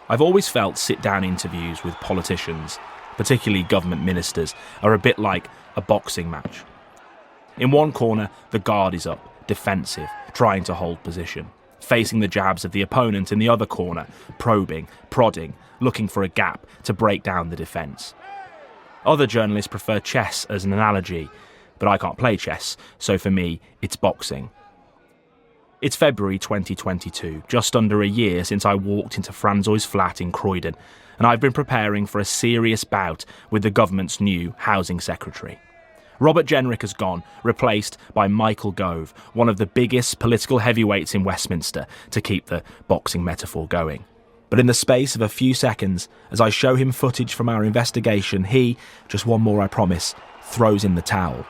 I've always felt sit-down interviews with politicians, particularly government ministers, are a bit like a boxing match. In one corner, the guard is up, defensive, trying to hold position, facing the jabs of the opponent in the other corner, probing, prodding, looking for a gap to break down the defence. Other journalists prefer chess as an analogy, but I can't play chess, so for me, it's boxing. It's February 2022, just under a year since I walked into Franzoy's flat in Croydon, and I've been preparing for a serious bout with the government's new housing secretary. Robert Jenrick has gone, replaced by Michael Gove, one of the biggest political heavyweights in Westminster, to keep the boxing metaphor going. But in the space of a few seconds, as I show him footage from our investigation, he, just one more I promise, throws in the towel.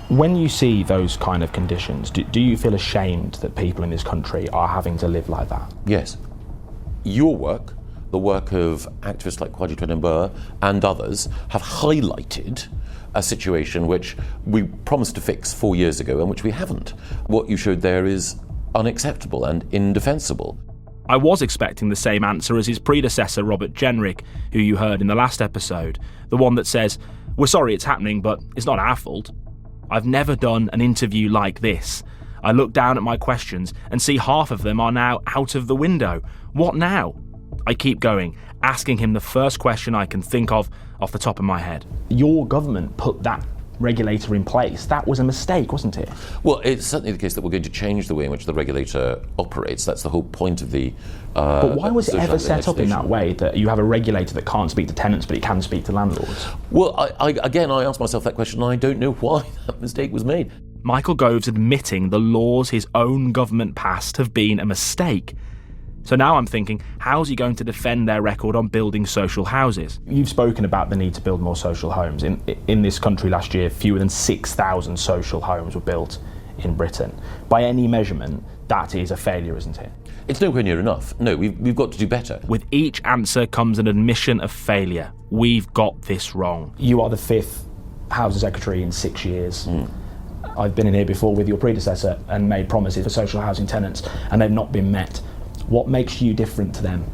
When you see those kind of conditions, do you feel ashamed that people in this country are having to live like that? Yes. Your work, the work of activists like Kwasi Twenenbua and others, have highlighted a situation which we promised to fix 4 years ago and which we haven't. What you showed there is unacceptable and indefensible. I was expecting the same answer as his predecessor, Robert Jenrick, who you heard in the last episode, the one that says, "We're sorry it's happening, but it's not our fault." I've never done an interview like this. I look down at my questions and see half of them are now out of the window. What now? I keep going, asking him the first question I can think of off the top of my head. Your government put that regulator in place. That was a mistake, wasn't it? Well, it's certainly the case that we're going to change the way in which the regulator operates. That's the whole point of the But why was it ever set up in that way, that you have a regulator that can't speak to tenants but it can speak to landlords? Well, I asked myself that question and I don't know why that mistake was made. Michael Gove's admitting the laws his own government passed have been a mistake. So now I'm thinking, how's he going to defend their record on building social houses? You've spoken about the need to build more social homes. In this country last year, fewer than 6,000 social homes were built in Britain. By any measurement, that is a failure, isn't it? It's nowhere near enough. No, we've got to do better. With each answer comes an admission of failure. We've got this wrong. You are the 5th Housing Secretary in 6 years. I've been in here before with your predecessor and made promises for social housing tenants, and they've not been met. What makes you different to them?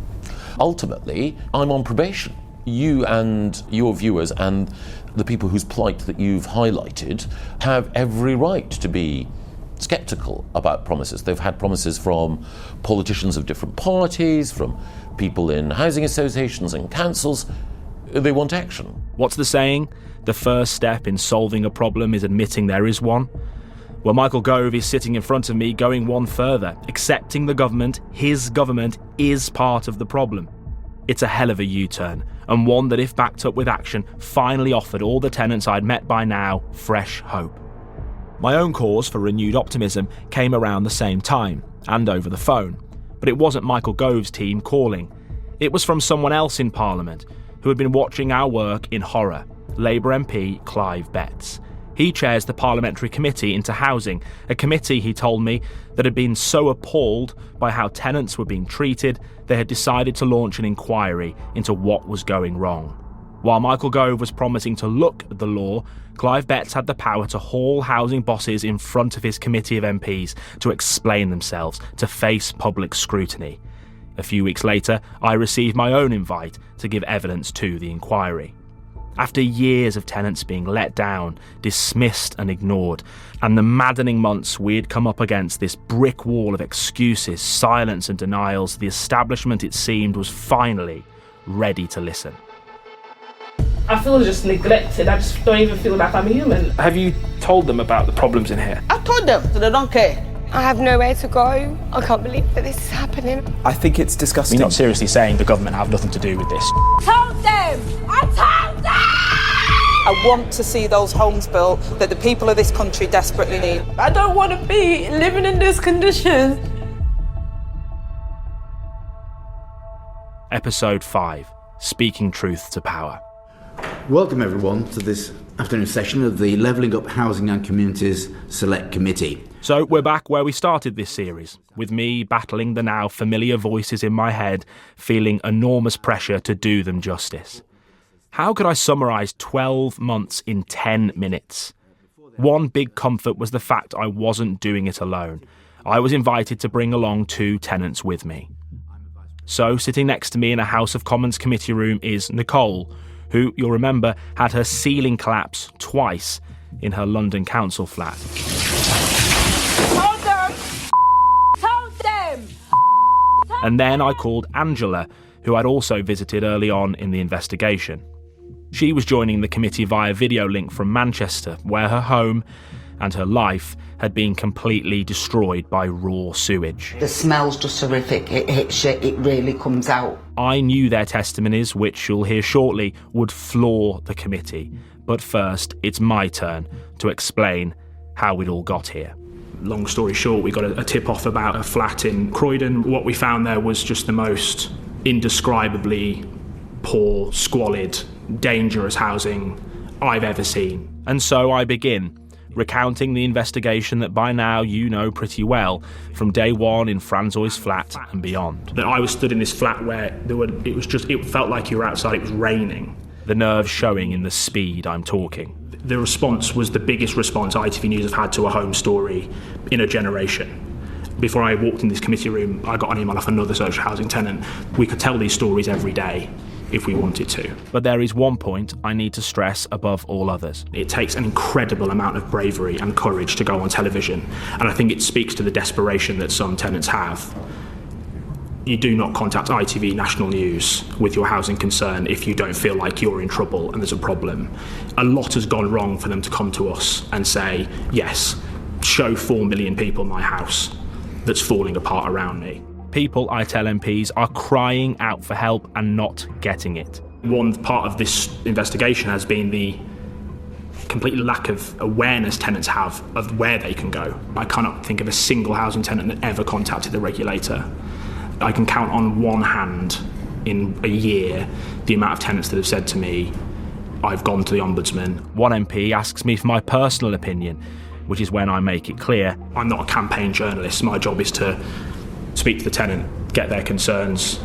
Ultimately, I'm on probation. You and your viewers and the people whose plight that you've highlighted have every right to be sceptical about promises. They've had promises from politicians of different parties, from people in housing associations and councils. They want action. What's the saying? The first step in solving a problem is admitting there is one. Well, Michael Gove is sitting in front of me going one further, accepting the government, his government, is part of the problem. It's a hell of a U-turn, and one that, if backed up with action, finally offered all the tenants I'd met by now fresh hope. My own cause for renewed optimism came around the same time, and over the phone. But it wasn't Michael Gove's team calling. It was from someone else in Parliament, who had been watching our work in horror, Labour MP Clive Betts. He chairs the Parliamentary Committee into Housing, a committee, he told me, that had been so appalled by how tenants were being treated, they had decided to launch an inquiry into what was going wrong. While Michael Gove was promising to look at the law, Clive Betts had the power to haul housing bosses in front of his committee of MPs to explain themselves, to face public scrutiny. A few weeks later, I received my own invite to give evidence to the inquiry. After years of tenants being let down, dismissed and ignored, and the maddening months we'd come up against this brick wall of excuses, silence and denials, the establishment, it seemed, was finally ready to listen. I feel just neglected. I just don't even feel like I'm human. Have you told them about the problems in here? I told them, so they don't care. I have nowhere to go. I can't believe that this is happening. I think it's disgusting. You're not seriously saying the government have nothing to do with this? Told them! I told them! I want to see those homes built that the people of this country desperately need. I don't want to be living in this condition. Episode 5, Speaking Truth to Power. Welcome everyone to this afternoon session of the Levelling Up Housing and Communities Select Committee. So we're back where we started this series, with me battling the now familiar voices in my head, feeling enormous pressure to do them justice. How could I summarise 12 months in 10 minutes? One big comfort was the fact I wasn't doing it alone. I was invited to bring along 2 tenants with me. So, sitting next to me in a House of Commons committee room is Nicole, who, you'll remember, had her ceiling collapse twice in her London council flat. Hold them! Hold them! And then I called Angela, who I'd also visited early on in the investigation. She was joining the committee via video link from Manchester, where her home and her life had been completely destroyed by raw sewage. The smell's just horrific. It hits you, it really comes out. I knew their testimonies, which you'll hear shortly, would floor the committee. But first, it's my turn to explain how we'd all got here. Long story short, we got a tip-off about a flat in Croydon. What we found there was just the most indescribably poor, squalid, dangerous housing I've ever seen. And so I begin, recounting the investigation that by now you know pretty well, from day one in Franzoy's flat and beyond. That I was stood in this flat where it felt like you were outside, it was raining. The nerves showing in the speed I'm talking. The response was the biggest response ITV News have had to a home story in a generation. Before I walked in this committee room, I got an email off another social housing tenant. We could tell these stories every day if we wanted to. But there is one point I need to stress above all others. It takes an incredible amount of bravery and courage to go on television, and I think it speaks to the desperation that some tenants have. You do not contact ITV National News with your housing concern if you don't feel like you're in trouble and there's a problem. A lot has gone wrong for them to come to us and say, yes, show 4 million people my house that's falling apart around me. People, I tell MPs, are crying out for help and not getting it. One part of this investigation has been the complete lack of awareness tenants have of where they can go. I cannot think of a single housing tenant that ever contacted the regulator. I can count on one hand in a year the amount of tenants that have said to me, I've gone to the Ombudsman. One MP asks me for my personal opinion, which is when I make it clear I'm not a campaign journalist. My job is to speak to the tenant, get their concerns,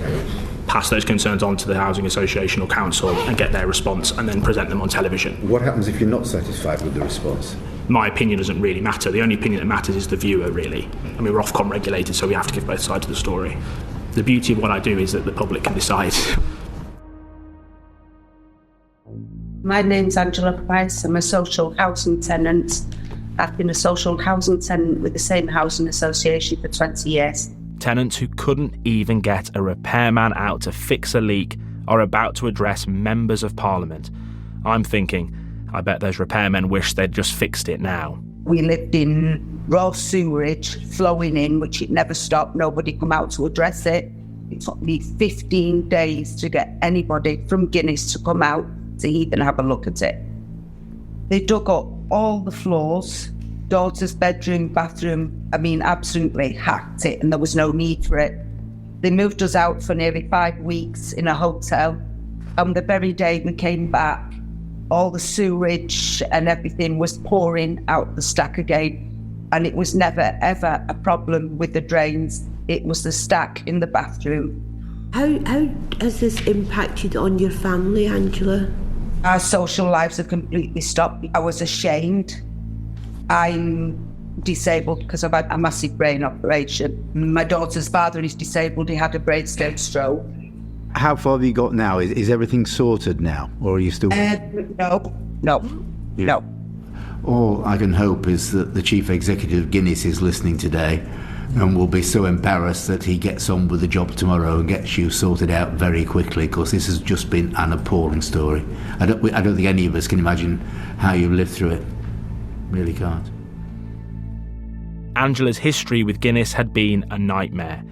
pass those concerns on to the housing association or council and get their response and then present them on television. What happens if you're not satisfied with the response? My opinion doesn't really matter. The only opinion that matters is the viewer, really. I mean, we're Ofcom regulated, so we have to give both sides of the story. The beauty of what I do is that the public can decide. My name's Angela Price. I'm a social housing tenant. I've been a social housing tenant with the same housing association for 20 years. Tenants who couldn't even get a repairman out to fix a leak are about to address members of Parliament. I'm thinking, I bet those repairmen wish they'd just fixed it now. We lived in raw sewerage flowing in, which it never stopped. Nobody come out to address it. It took me 15 days to get anybody from Guinness to come out to even have a look at it. They dug up all the floors, daughter's bedroom, bathroom, absolutely hacked it, and there was no need for it. They moved us out for nearly 5 weeks in a hotel. On the very day we came back, all the sewage and everything was pouring out the stack again. And it was never, ever a problem with the drains. It was the stack in the bathroom. How has this impacted on your family, Angela? Our social lives have completely stopped. I was ashamed. I'm disabled because I've had a massive brain operation. My daughter's father is disabled. He had a brainstem stroke. How far have you got now? Is everything sorted now, or are you still... No. All I can hope is that the Chief Executive of Guinness is listening today and will be so embarrassed that he gets on with the job tomorrow and gets you sorted out very quickly, because this has just been an appalling story. I don't think any of us can imagine how you lived through it. Really can't. Angela's history with Guinness had been a nightmare.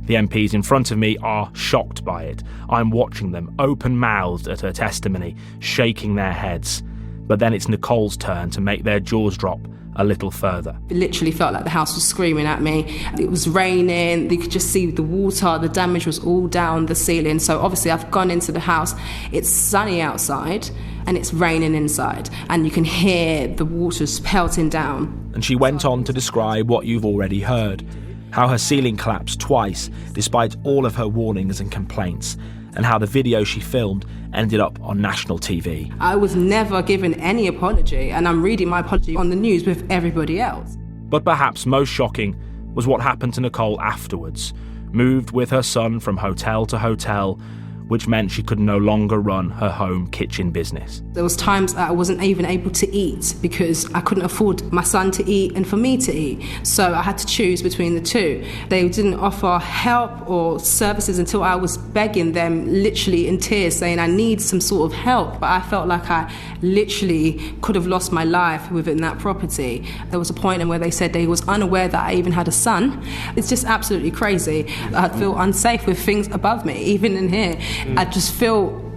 The MPs in front of me are shocked by it. I'm watching them, open-mouthed at her testimony, shaking their heads. But then it's Nicole's turn to make their jaws drop a little further. It literally felt like the house was screaming at me. It was raining, you could just see the water, the damage was all down the ceiling. So obviously I've gone into the house, it's sunny outside and it's raining inside, and you can hear the waters pelting down. And she went on to describe what you've already heard, how her ceiling collapsed twice despite all of her warnings and complaints, and how the video she filmed ended up on national TV. I was never given any apology, and I'm reading my apology on the news with everybody else. But perhaps most shocking was what happened to Nicole afterwards, moved with her son from hotel to hotel, which meant she could no longer run her home kitchen business. There was times that I wasn't even able to eat because I couldn't afford my son to eat and for me to eat. So I had to choose between the two. They didn't offer help or services until I was begging them, literally in tears, saying I need some sort of help. But I felt like I literally could have lost my life within that property. There was a point in where they said they was unaware that I even had a son. It's just absolutely crazy. I feel unsafe with things above me, even in here. I just feel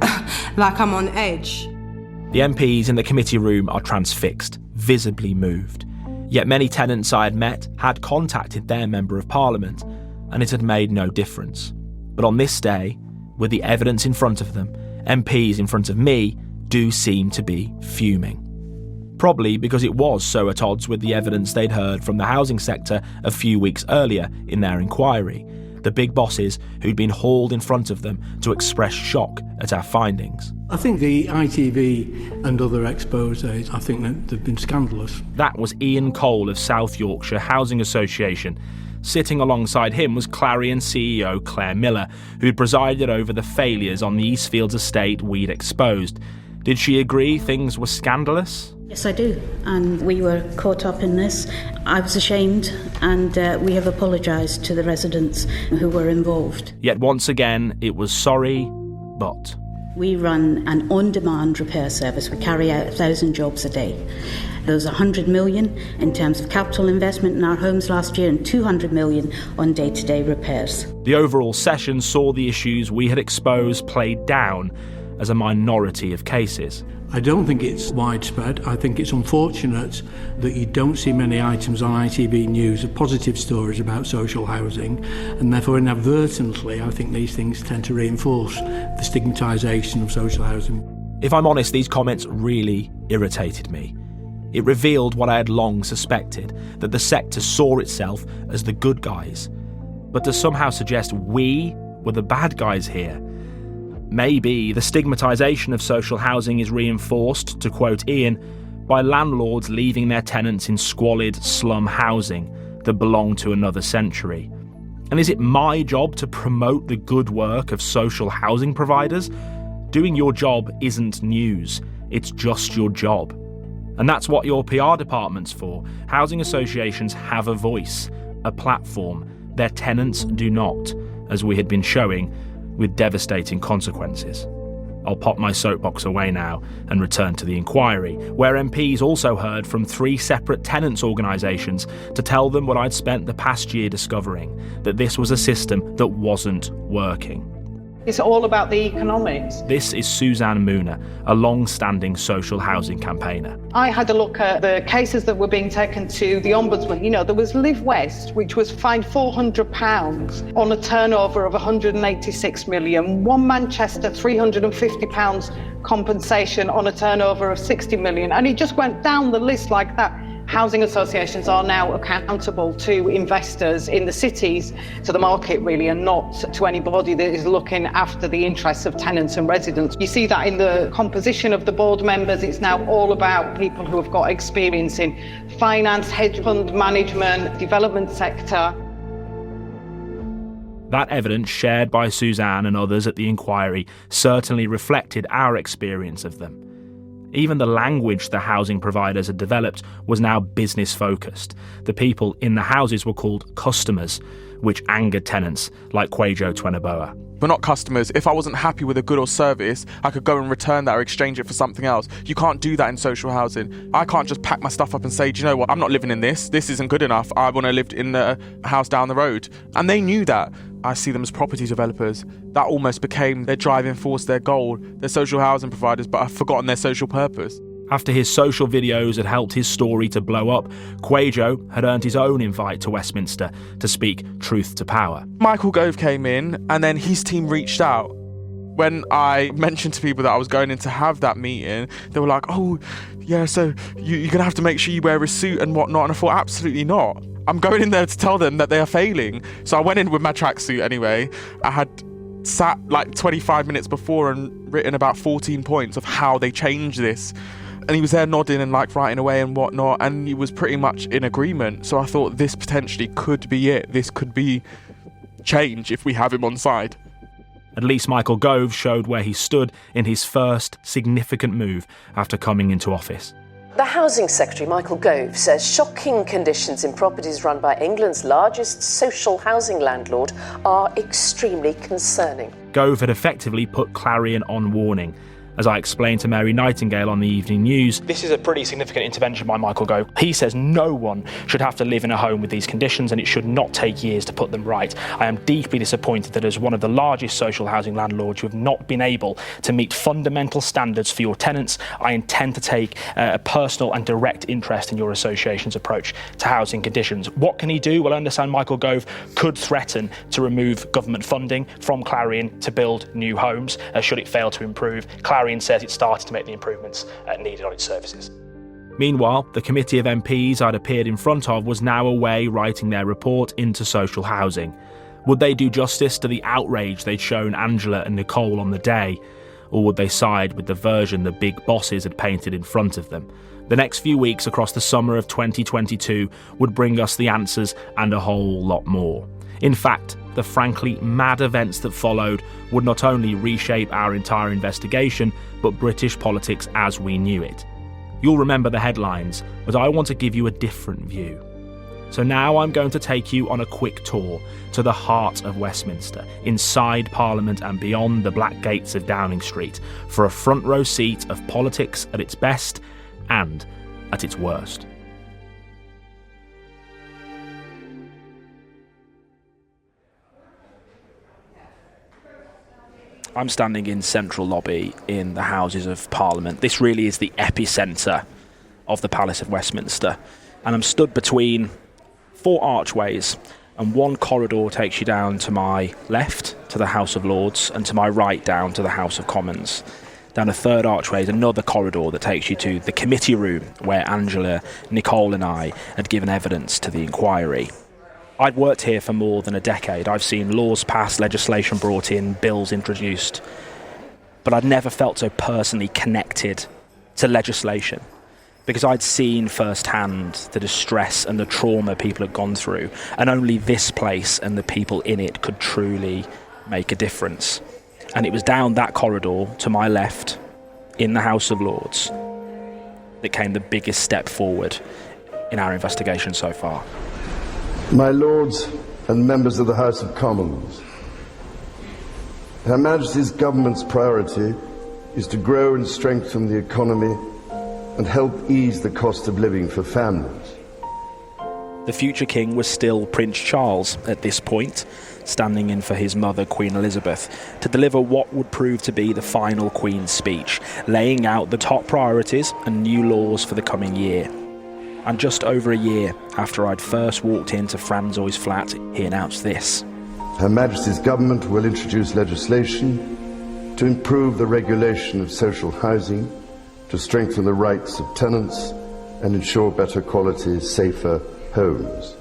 like I'm on edge. The MPs in the committee room are transfixed, visibly moved. Yet many tenants I had met had contacted their Member of Parliament, and it had made no difference. But on this day, with the evidence in front of them, MPs in front of me do seem to be fuming. Probably because it was so at odds with the evidence they'd heard from the housing sector a few weeks earlier in their inquiry, the big bosses who'd been hauled in front of them to express shock at our findings. I think the ITV and other exposés, I think that they've been scandalous. That was Ian Cole of South Yorkshire Housing Association. Sitting alongside him was Clarion CEO Claire Miller, who'd presided over the failures on the Eastfields estate we'd exposed. Did she agree things were scandalous? Yes, I do, and we were caught up in this. I was ashamed, and we have apologised to the residents who were involved. Yet once again, it was sorry, but... We run an on-demand repair service. We carry out 1,000 jobs a day. There was 100 million in terms of capital investment in our homes last year and 200 million on day-to-day repairs. The overall session saw the issues we had exposed played down as a minority of cases. I don't think it's widespread. I think it's unfortunate that you don't see many items on ITV News of positive stories about social housing, and therefore inadvertently I think these things tend to reinforce the stigmatisation of social housing. If I'm honest, these comments really irritated me. It revealed what I had long suspected, that the sector saw itself as the good guys. But to somehow suggest we were the bad guys here. Maybe the stigmatisation of social housing is reinforced, to quote Ian, by landlords leaving their tenants in squalid slum housing that belonged to another century. And is it my job to promote the good work of social housing providers? Doing your job isn't news, it's just your job. And that's what your PR department's for. Housing associations have a voice, a platform. Their tenants do not, as we had been showing, with devastating consequences. I'll pop my soapbox away now and return to the inquiry, where MPs also heard from 3 separate tenants' organisations to tell them what I'd spent the past year discovering, that this was a system that wasn't working. It's all about the economics. This is Suzanne Mooner, a long-standing social housing campaigner. I had a look at the cases that were being taken to the Ombudsman. You know, there was Live West, which was fined £400 on a turnover of 186 million. One Manchester, £350 compensation on a turnover of 60 million. And it just went down the list like that. Housing associations are now accountable to investors in the cities, to the market really, and not to anybody that is looking after the interests of tenants and residents. You see that in the composition of the board members. It's now all about people who have got experience in finance, hedge fund management, development sector. That evidence shared by Suzanne and others at the inquiry certainly reflected our experience of them. Even the language the housing providers had developed was now business-focused. The people in the houses were called customers, which angered tenants like Kwejo Twenoboa. We're not customers. If I wasn't happy with a good or service, I could go and return that or exchange it for something else. You can't do that in social housing. I can't just pack my stuff up and say, do you know what, I'm not living in this. This isn't good enough. I want to live in the house down the road. And they knew that. I see them as property developers. That almost became their driving force, their goal. They're social housing providers, but I've forgotten their social purpose. After his social videos had helped his story to blow up, Kwejo had earned his own invite to Westminster to speak truth to power. Michael Gove came in and then his team reached out. When I mentioned to people that I was going in to have that meeting, they were like, oh, yeah, so you're going to have to make sure you wear a suit and whatnot. And I thought, absolutely not. I'm going in there to tell them that they are failing. So I went in with my tracksuit anyway. I had sat like 25 minutes before and written about 14 points of how they changed this. And he was there nodding and like writing away and whatnot. And he was pretty much in agreement. So I thought this potentially could be it. This could be change if we have him on side. At least Michael Gove showed where he stood in his first significant move after coming into office. The Housing Secretary, Michael Gove, says shocking conditions in properties run by England's largest social housing landlord are extremely concerning. Gove had effectively put Clarion on warning. As I explained to Mary Nightingale on the Evening News, this is a pretty significant intervention by Michael Gove. He says no one should have to live in a home with these conditions and it should not take years to put them right. I am deeply disappointed that as one of the largest social housing landlords you have not been able to meet fundamental standards for your tenants. I intend to take a personal and direct interest in your association's approach to housing conditions. What can he do? Well, I understand Michael Gove could threaten to remove government funding from Clarion to build new homes should it fail to improve. Clarion says it started to make the improvements needed on its services. Meanwhile, the committee of MPs I'd appeared in front of was now away writing their report into social housing. Would they do justice to the outrage they'd shown Angela and Nicole on the day? Or would they side with the version the big bosses had painted in front of them? The next few weeks across the summer of 2022 would bring us the answers and a whole lot more. In fact, the frankly mad events that followed would not only reshape our entire investigation, but British politics as we knew it. You'll remember the headlines, but I want to give you a different view. So now I'm going to take you on a quick tour to the heart of Westminster, inside Parliament and beyond the black gates of Downing Street, for a front row seat of politics at its best and at its worst. I'm standing in Central Lobby in the Houses of Parliament. This really is the epicentre of the Palace of Westminster. And I'm stood between 4 archways, and one corridor takes you down to my left, to the House of Lords, and to my right down to the House of Commons. Down a third archway is another corridor that takes you to the committee room where Angela, Nicole and I had given evidence to the inquiry. I'd worked here for more than a decade. I've seen laws passed, legislation brought in, bills introduced. But I'd never felt so personally connected to legislation because I'd seen firsthand the distress and the trauma people had gone through, and only this place and the people in it could truly make a difference. And it was down that corridor to my left in the House of Lords that came the biggest step forward in our investigation so far. My Lords and members of the House of Commons, Her Majesty's government's priority is to grow and strengthen the economy and help ease the cost of living for families. The future king was still Prince Charles at this point, standing in for his mother, Queen Elizabeth, to deliver what would prove to be the final Queen's speech, laying out the top priorities and new laws for the coming year. And just over a year after I'd first walked into Franzoy's flat, he announced this. Her Majesty's government will introduce legislation to improve the regulation of social housing, to strengthen the rights of tenants and ensure better quality, safer homes.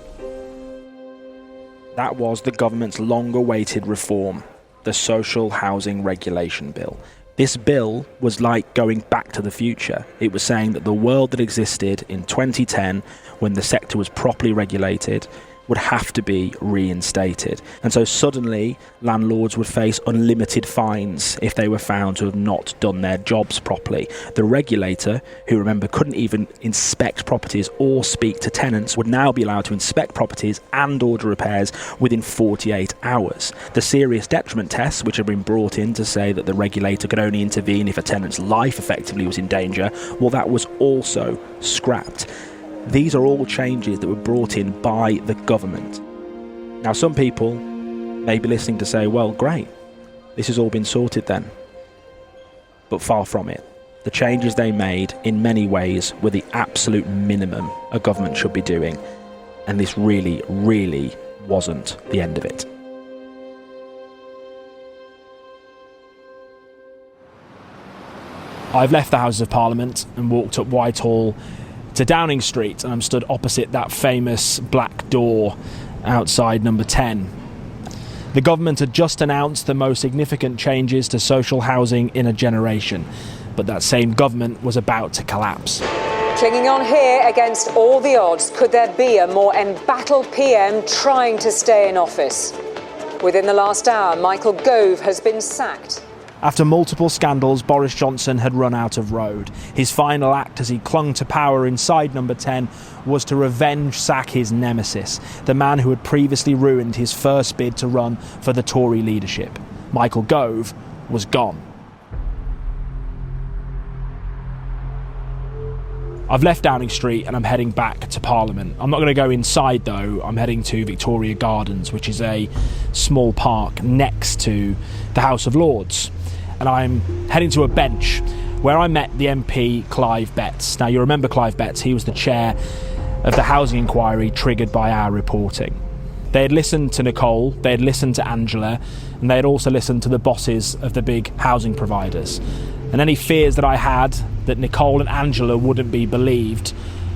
That was the government's long-awaited reform, the Social Housing Regulation Bill. This bill was like going back to the future. It was saying that the world that existed in 2010, when the sector was properly regulated, would have to be reinstated. And so suddenly, landlords would face unlimited fines if they were found to have not done their jobs properly. The regulator, who remember couldn't even inspect properties or speak to tenants, would now be allowed to inspect properties and order repairs within 48 hours. The serious detriment tests, which had been brought in to say that the regulator could only intervene if a tenant's life effectively was in danger, well, that was also scrapped. These are all changes that were brought in by the government. Now, some people may be listening to say, well, great, this has all been sorted then. But far from it. The changes they made, in many ways, were the absolute minimum a government should be doing. And this really, really wasn't the end of it. I've left the Houses of Parliament and walked up Whitehall to Downing Street, and I'm stood opposite that famous black door outside number 10. The government had just announced the most significant changes to social housing in a generation, but that same government was about to collapse. Clinging on here against all the odds, could there be a more embattled PM trying to stay in office? Within the last hour, Michael Gove has been sacked. After multiple scandals, Boris Johnson had run out of road. His final act as he clung to power inside Number 10 was to revenge sack his nemesis, the man who had previously ruined his first bid to run for the Tory leadership. Michael Gove was gone. I've left Downing Street and I'm heading back to Parliament. I'm not going to go inside though, I'm heading to Victoria Gardens, which is a small park next to the House of Lords. And I'm heading to a bench where I met the MP Clive Betts. Now you remember Clive Betts, he was the chair of the housing inquiry triggered by our reporting. They had listened to Nicole, they had listened to Angela, and they had also listened to the bosses of the big housing providers. And any fears that I had that Nicole and Angela wouldn't be believed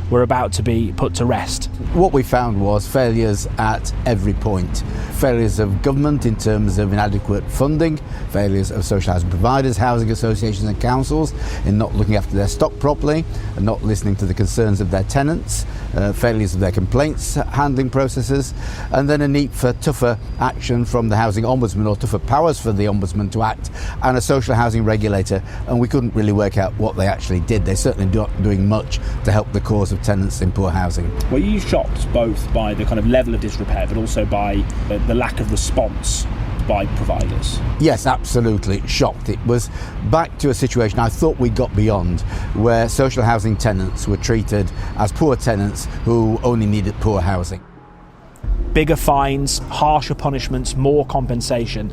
were about to be put to rest. What we found was failures at every point. Failures of government in terms of inadequate funding, failures of social housing providers, housing associations and councils in not looking after their stock properly and not listening to the concerns of their tenants, failures of their complaints handling processes, and then a need for tougher action from the housing ombudsman, or tougher powers for the ombudsman to act, and a social housing regulator, and we couldn't really work out what they actually did. They're certainly not doing much to help the cause of tenants in poor housing. Were you shocked both by the kind of level of disrepair but also by the lack of response by providers? Yes, absolutely shocked. It was back to a situation I thought we got beyond, where social housing tenants were treated as poor tenants who only needed poor housing. Bigger fines, harsher punishments, more compensation.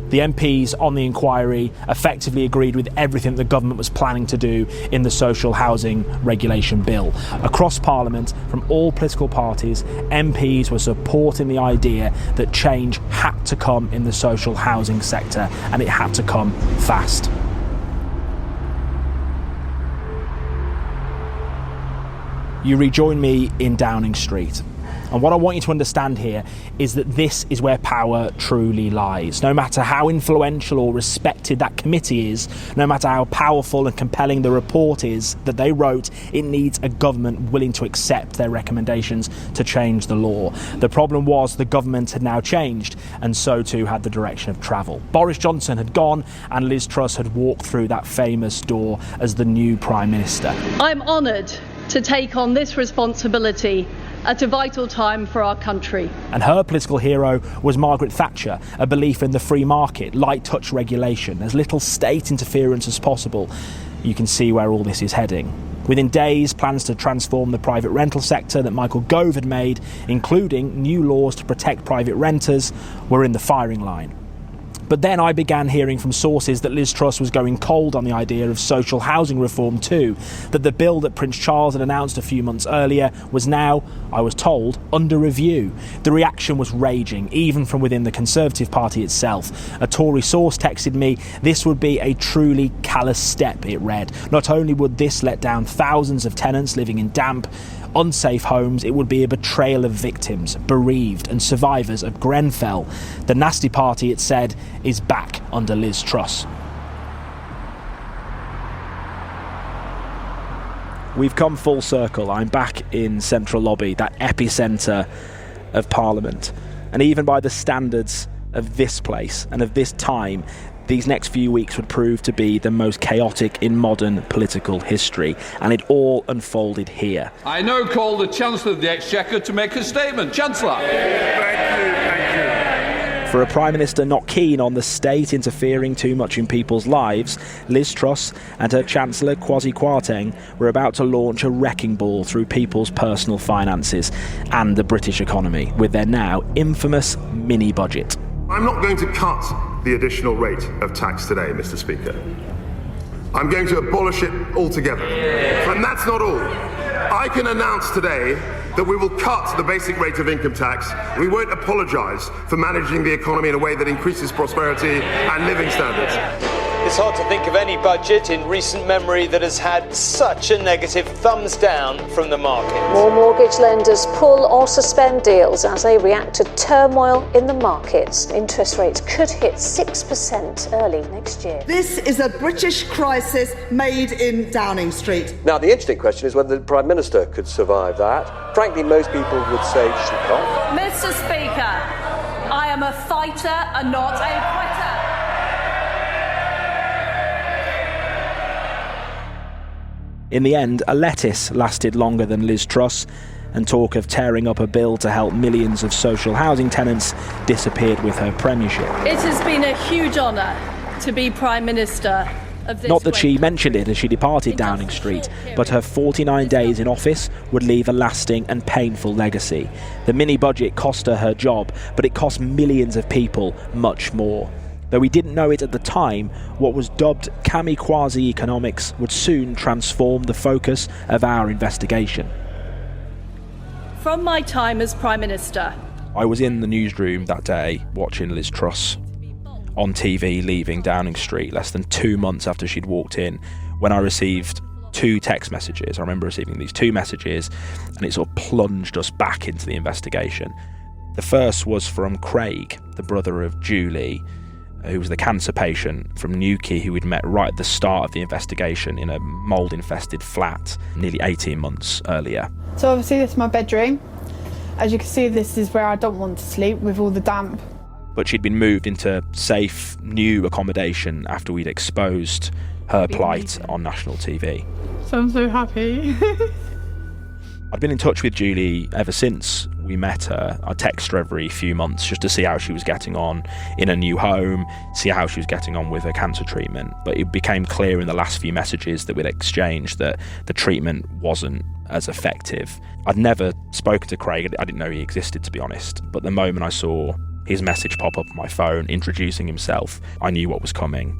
The MPs on the inquiry effectively agreed with everything the government was planning to do in the social housing regulation bill. Across Parliament, from all political parties, MPs were supporting the idea that change had to come in the social housing sector, and it had to come fast. You rejoin me in Downing Street. And what I want you to understand here is that this is where power truly lies. No matter how influential or respected that committee is, no matter how powerful and compelling the report is that they wrote, it needs a government willing to accept their recommendations to change the law. The problem was the government had now changed, and so too had the direction of travel. Boris Johnson had gone, and Liz Truss had walked through that famous door as the new Prime Minister. I'm honoured to take on this responsibility at a vital time for our country. And her political hero was Margaret Thatcher, a belief in the free market, light touch regulation, as little state interference as possible. You can see where all this is heading. Within days, plans to transform the private rental sector that Michael Gove had made, including new laws to protect private renters, were in the firing line. But then I began hearing from sources that Liz Truss was going cold on the idea of social housing reform too, that the bill that Prince Charles had announced a few months earlier was now, I was told, under review. The reaction was raging, even from within the Conservative Party itself. A Tory source texted me, "This would be a truly callous step," it read. Not only would this let down thousands of tenants living in damp, unsafe homes, it would be a betrayal of victims, bereaved and survivors of Grenfell. The nasty party, it said, is back under Liz Truss. We've come full circle. I'm back in Central Lobby, that epicentre of Parliament. And even by the standards of this place and of this time, these next few weeks would prove to be the most chaotic in modern political history, and it all unfolded here. I now call the Chancellor of the Exchequer to make a statement. Chancellor. Thank you. For a Prime Minister not keen on the state interfering too much in people's lives, Liz Truss and her Chancellor Kwasi Kwarteng were about to launch a wrecking ball through people's personal finances and the British economy with their now infamous mini-budget. I'm not going to cut the additional rate of tax today, Mr. Speaker. I'm going to abolish it altogether. And that's not all. I can announce today that we will cut the basic rate of income tax. We won't apologise for managing the economy in a way that increases prosperity and living standards. It's hard to think of any budget in recent memory that has had such a negative thumbs down from the market. More mortgage lenders pull or suspend deals as they react to turmoil in the markets. Interest rates could hit 6% early next year. This is a British crisis made in Downing Street. Now, the interesting question is whether the Prime Minister could survive that. Frankly, most people would say she can't. Mr. Speaker, I am am a fighter and not a quitter. In the end, a lettuce lasted longer than Liz Truss, and talk of tearing up a bill to help millions of social housing tenants disappeared with her premiership. It has been a huge honour to be Prime Minister of this. Not that she mentioned it as she departed Downing Street, but her 49 days in office would leave a lasting and painful legacy. The mini-budget cost her job, but it cost millions of people much more. Though we didn't know it at the time, what was dubbed kamikaze economics would soon transform the focus of our investigation. From my time as Prime Minister, I was in the newsroom that day watching Liz Truss on TV leaving Downing Street less than 2 months after she'd walked in, when I received 2 text messages. I remember receiving these 2 messages, and it sort of plunged us back into the investigation. The first was from Craig, the brother of Julie, who was the cancer patient from Newquay who we'd met right at the start of the investigation in a mould-infested flat nearly 18 months earlier. So obviously this is my bedroom. As you can see, this is where I don't want to sleep with all the damp. But she'd been moved into safe, new accommodation after we'd exposed her plight on national TV. So I'm so happy. I'd been in touch with Julie ever since we met her. I'd text her every few months just to see how she was getting on in a new home, see how she was getting on with her cancer treatment. But it became clear in the last few messages that we'd exchanged that the treatment wasn't as effective. I'd never spoken to Craig. I didn't know he existed, to be honest. But the moment I saw his message pop up on my phone introducing himself, I knew what was coming.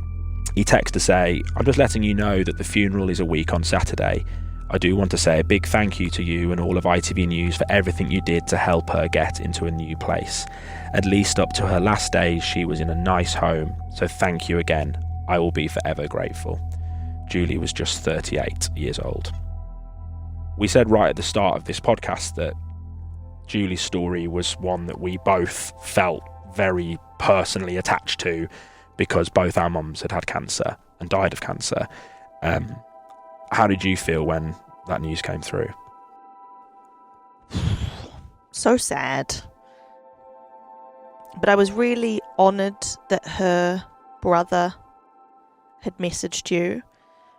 He texted to say, "I'm just letting you know that the funeral is a week on Saturday. I do want to say a big thank you to you and all of ITV News for everything you did to help her get into a new place. At least up to her last days, she was in a nice home, so thank you again. I will be forever grateful." Julie was just 38 years old. We said right at the start of this podcast that Julie's story was one that we both felt very personally attached to because both our mums had had cancer and died of cancer. How did you feel when that news came through? So sad. But I was really honoured that her brother had messaged you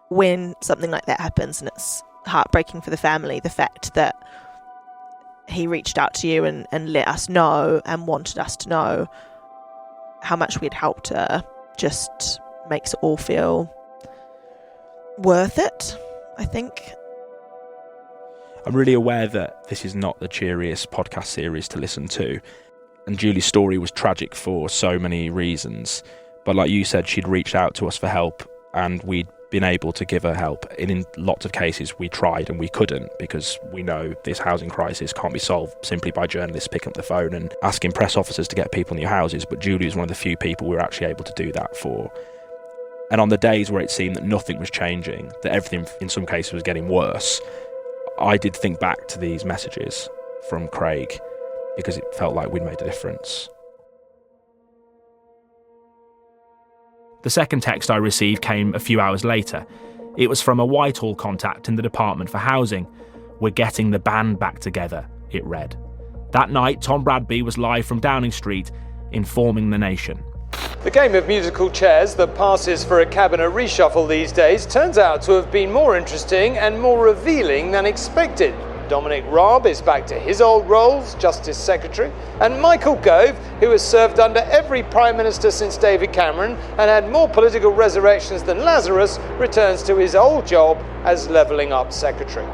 when something like that happens, and it's heartbreaking for the family. The fact that he reached out to you and let us know and wanted us to know how much we'd helped her just makes it all feel worth it, I think. I'm really aware that this is not the cheeriest podcast series to listen to, and Julie's story was tragic for so many reasons, but like you said, she'd reached out to us for help and we'd been able to give her help. And in lots of cases we tried and we couldn't, because we know this housing crisis can't be solved simply by journalists picking up the phone and asking press officers to get people in your houses, but Julie was one of the few people we were actually able to do that for. And on the days where it seemed that nothing was changing, that everything in some cases was getting worse, I did think back to these messages from Craig because it felt like we'd made a difference. The second text I received came a few hours later. It was from a Whitehall contact in the Department for Housing. "We're getting the band back together," it read. That night, Tom Bradby was live from Downing Street, informing the nation. The game of musical chairs that passes for a cabinet reshuffle these days turns out to have been more interesting and more revealing than expected. Dominic Raab is back to his old role as Justice Secretary, and Michael Gove, who has served under every Prime Minister since David Cameron and had more political resurrections than Lazarus, returns to his old job as Levelling Up Secretary.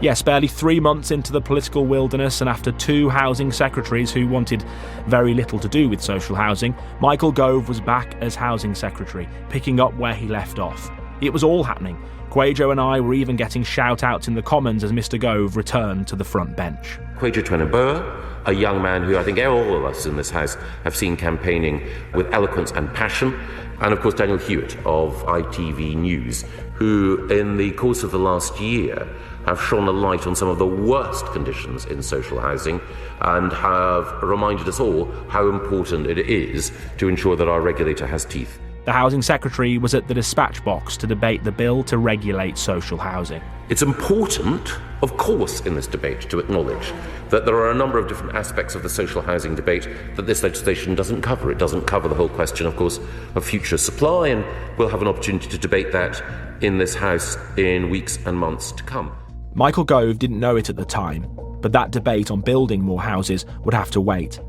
Yes, barely 3 months into the political wilderness, and after 2 housing secretaries who wanted very little to do with social housing, Michael Gove was back as Housing Secretary, picking up where he left off. It was all happening. Quajo and I were even getting shout-outs in the Commons as Mr Gove returned to the front bench. Quajo Twenaboa, a young man who I think all of us in this House have seen campaigning with eloquence and passion, and of course Daniel Hewitt of ITV News, who in the course of the last year have shone a light on some of the worst conditions in social housing and have reminded us all how important it is to ensure that our regulator has teeth. The Housing Secretary was at the dispatch box to debate the bill to regulate social housing. It's important, of course, in this debate to acknowledge that there are a number of different aspects of the social housing debate that this legislation doesn't cover. It doesn't cover the whole question, of course, of future supply, and we'll have an opportunity to debate that in this House in weeks and months to come. Michael Gove didn't know it at the time, but that debate on building more houses would have to wait.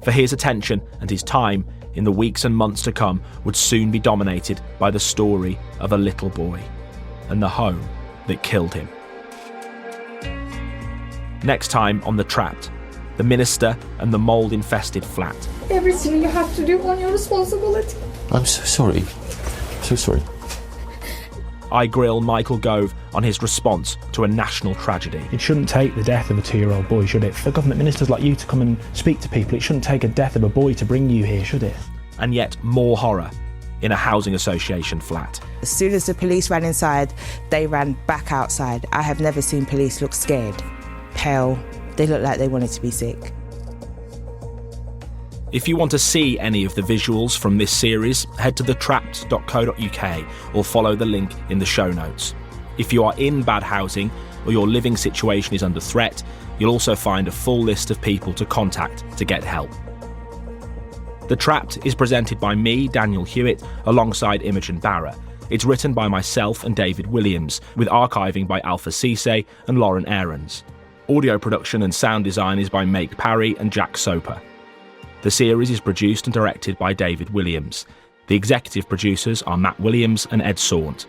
For his attention and his time in the weeks and months to come would soon be dominated by the story of a little boy and the home that killed him. Next time on The Trapped, the minister and the mould-infested flat. Everything you have to do on your responsibility. I'm so sorry. So sorry. I grill Michael Gove on his response to a national tragedy. It shouldn't take the death of a 2-year-old boy, should it? For government ministers like you to come and speak to people, it shouldn't take a death of a boy to bring you here, should it? And yet more horror in a housing association flat. As soon as the police ran inside, they ran back outside. I have never seen police look scared, pale. They looked like they wanted to be sick. If you want to see any of the visuals from this series, head to thetrapped.co.uk or follow the link in the show notes. If you are in bad housing or your living situation is under threat, you'll also find a full list of people to contact to get help. The Trapped is presented by me, Daniel Hewitt, alongside Imogen Barra. It's written by myself and David Williams, with archiving by Alpha Ceesay and Lauren Aarons. Audio production and sound design is by Meic, Parry and Jack Soper. The series is produced and directed by David Williams. The executive producers are Matt Williams and Ed Saunt.